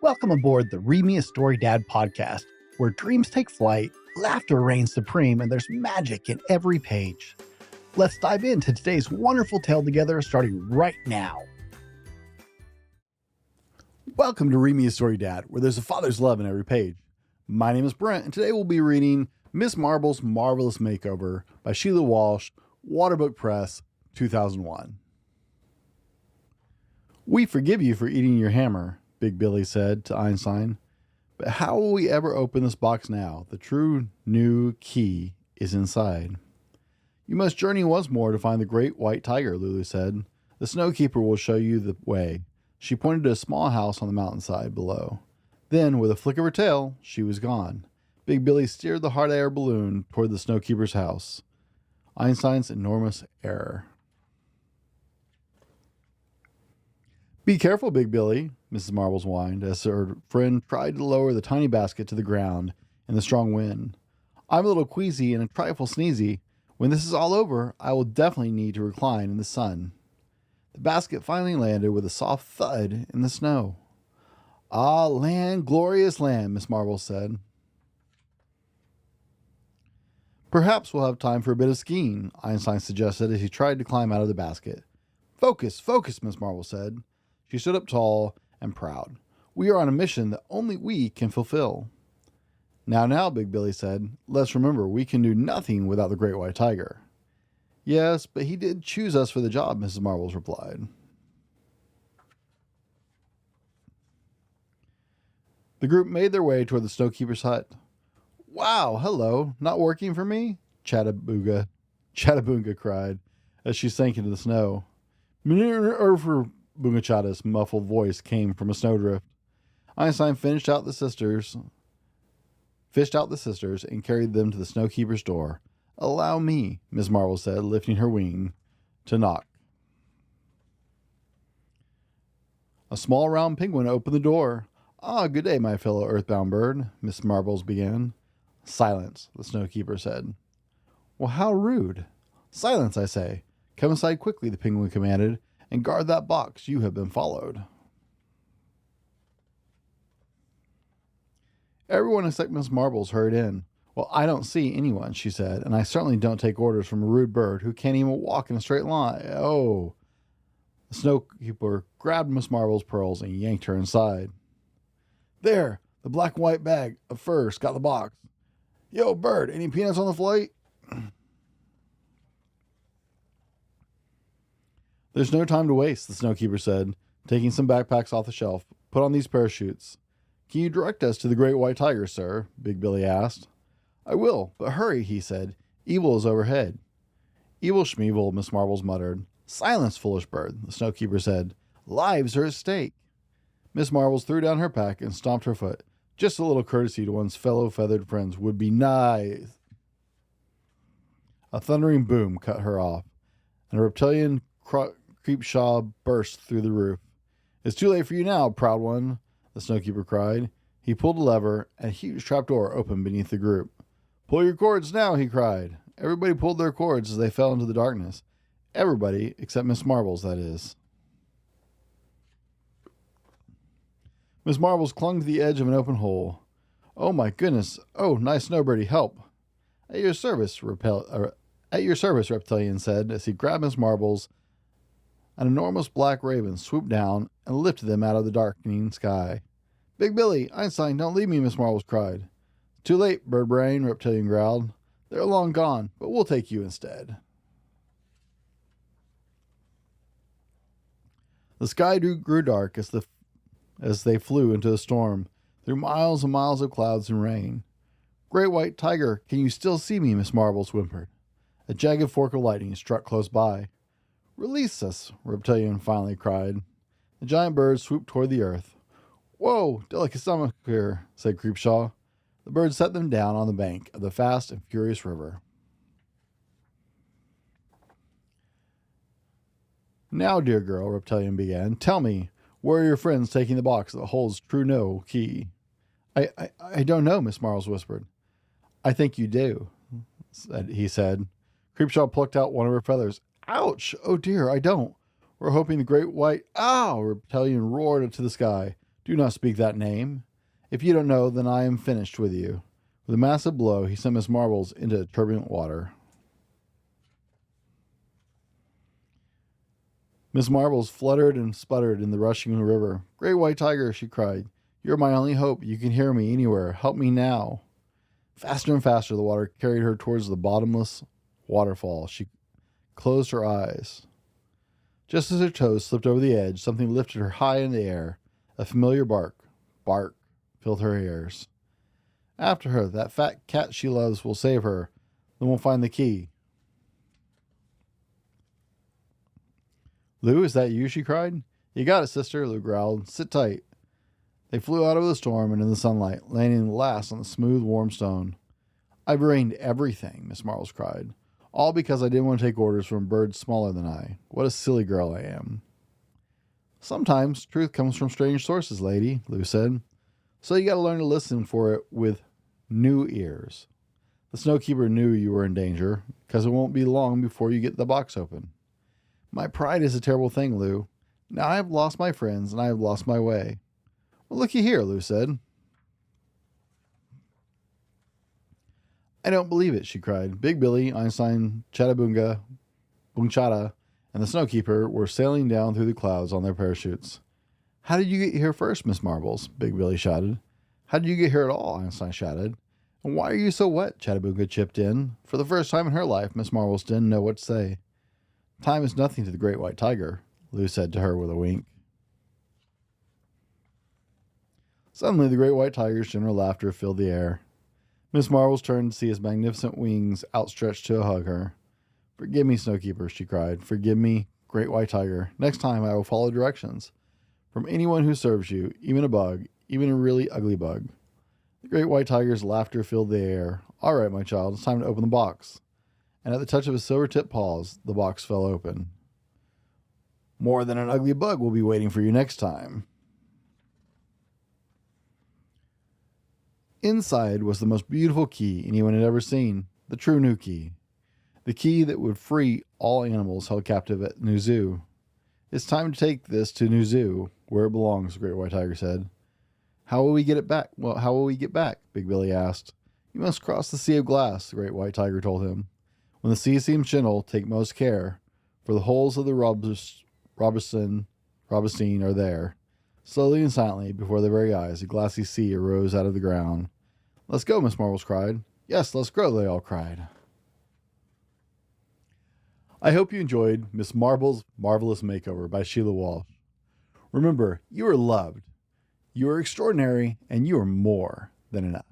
Welcome aboard the Read Me a Story Dad podcast, where dreams take flight, laughter reigns supreme, and there's magic in every page. Let's dive into today's wonderful tale together, starting right now. Welcome to Read Me a Story Dad, where there's a father's love in every page. My name is Brent, and today we'll be reading Miss Marble's Marvelous Makeover by Sheila Walsh, Waterbook Press, 2001. We forgive you for eating your hammer, Big Billy said to Einstein. But how will we ever open this box now? The true new key is inside. You must journey once more to find the great white tiger, Lulu said. The Snowkeeper will show you the way. She pointed to a small house on the mountainside below. Then, with a flick of her tail, she was gone. Big Billy steered the hot air balloon toward the Snowkeeper's house. Einstein's enormous error. Be careful, Big Billy, Mrs. Marbles whined, as her friend tried to lower the tiny basket to the ground in the strong wind. I'm a little queasy and a trifle sneezy. When this is all over, I will definitely need to recline in the sun. The basket finally landed with a soft thud in the snow. Ah, land, glorious land, Miss Marbles said. Perhaps we'll have time for a bit of skiing, Einstein suggested as he tried to climb out of the basket. Focus, focus, Miss Marbles said. She stood up tall and proud. We are on a mission that only we can fulfill. Now, Big Billy said, let's remember we can do nothing without the great white tiger. Yes, but he did choose us for the job, Mrs. Marbles replied. The group made their way toward the Snowkeeper's hut. Wow, hello, not working for me? Chattaboonga cried as she sank into the snow. Boongachatta's muffled voice came from a snowdrift. Einstein fished out the sisters and carried them to the Snowkeeper's door. Allow me, Miss Marble said, lifting her wing, to knock. A small round penguin opened the door. Ah, good day, my fellow earthbound bird, Miss Marbles began. Silence, the Snowkeeper said. Well, how rude. Silence, I say. Come inside quickly, the penguin commanded, and guard that box. You have been followed. Everyone except Miss Marbles hurried in. Well, I don't see anyone, she said, and I certainly don't take orders from a rude bird who can't even walk in a straight line. Oh. The Snowkeeper grabbed Miss Marbles' pearls and yanked her inside. There, the black and white bag of furs got the box. Yo, bird, any peanuts on the flight? There's no time to waste, the Snowkeeper said, taking some backpacks off the shelf. Put on these parachutes. Can you direct us to the great white tiger, sir? Big Billy asked. I will, but hurry, he said. Evil is overhead. Evil Schmeevil, Miss Marbles muttered. Silence, foolish bird, the Snowkeeper said. Lives are at stake. Miss Marbles threw down her pack and stomped her foot. Just a little courtesy to one's fellow feathered friends would be nice. A thundering boom cut her off, and a Reptillion Creepshaw burst through the roof. It's too late for you now, proud one, the Snowkeeper cried. He pulled a lever, and a huge trapdoor opened beneath the group. Pull your cords now, he cried. Everybody pulled their cords as they fell into the darkness. Everybody, except Miss Marbles, that is. Miss Marbles clung to the edge of an open hole. Oh, my goodness. Oh, nice snowbirdie, help. At your service, Reptillion said, as he grabbed Miss Marbles. An enormous black raven swooped down and lifted them out of the darkening sky. Big Billy, Einstein, don't leave me, Miss Marbles cried. Too late, bird brain, Reptillion growled. They're long gone, but we'll take you instead. The sky grew dark as they flew into a storm, through miles and miles of clouds and rain. Great white tiger, can you still see me? Miss Marbles whimpered. A jagged fork of lightning struck close by. Release us, Reptillion finally cried. The giant bird swooped toward the earth. Whoa, delicate stomach here, said Creepshaw. The bird set them down on the bank of the fast and furious river. Now, dear girl, Reptillion began, tell me, where are your friends taking the box that holds true no key? I don't know, Miss Marbles whispered. I think you do, he said. Creepshaw plucked out one of her feathers. Ouch! Oh dear, I don't. We're hoping the great white... Ow! Reptillion roared to the sky. Do not speak that name. If you don't know, then I am finished with you. With a massive blow, he sent Miss Marbles into turbulent water. Miss Marbles fluttered and sputtered in the rushing river. Great white tiger, she cried. You're my only hope. You can hear me anywhere. Help me now. Faster and faster, the water carried her towards the bottomless waterfall. She closed her eyes. Just as her toes slipped over the edge, something lifted her high in the air. A familiar bark filled her ears. After her, that fat cat she loves will save her. Then we'll find the key. Lou, is that you? She cried. You got it, sister, Lou growled. Sit tight. They flew out of the storm and in the sunlight, landing last on the smooth, warm stone. I've ruined everything, Miss Marbles cried. All because I didn't want to take orders from birds smaller than I. What a silly girl I am. Sometimes truth comes from strange sources, lady, Lou said. So you got to learn to listen for it with new ears. The Snowkeeper knew you were in danger, because it won't be long before you get the box open. My pride is a terrible thing, Lou. Now I have lost my friends, and I have lost my way. Well, looky here, Lou said. I don't believe it, she cried. Big Billy, Einstein, Chattaboonga, Boongachatta, and the Snowkeeper were sailing down through the clouds on their parachutes. How did you get here first, Miss Marbles? Big Billy shouted. How did you get here at all? Einstein shouted. And why are you so wet? Chattaboonga chipped in. For the first time in her life, Miss Marbles didn't know what to say. Time is nothing to the great white tiger, Lou said to her with a wink. Suddenly, the great white tiger's general laughter filled the air. Miss Marbles turned to see his magnificent wings outstretched to hug her. Forgive me, Snowkeeper, she cried. Forgive me, great white tiger. Next time I will follow directions from anyone who serves you, even a bug, even a really ugly bug. The great white tiger's laughter filled the air. All right, my child, it's time to open the box. And at the touch of his silver-tipped paws, the box fell open. More than an ugly bug will be waiting for you next time. Inside was the most beautiful key anyone had ever seen, the true Gnoo key. The key that would free all animals held captive at Gnoo Zoo. It's time to take this to Gnoo Zoo, where it belongs, the great white tiger said. How will we get it back? Well, how will we get back? Big Billy asked. You must cross the sea of glass, the great white tiger told him. When the sea seems gentle, take most care, for the holes of the Robinson are there. Slowly and silently, before their very eyes, a glassy sea arose out of the ground. Let's go, Miss Marbles cried. Yes, let's go, they all cried. I hope you enjoyed Miss Marbles' Marvelous Makeover by Sheila Walsh. Remember, you are loved, you are extraordinary, and you are more than enough.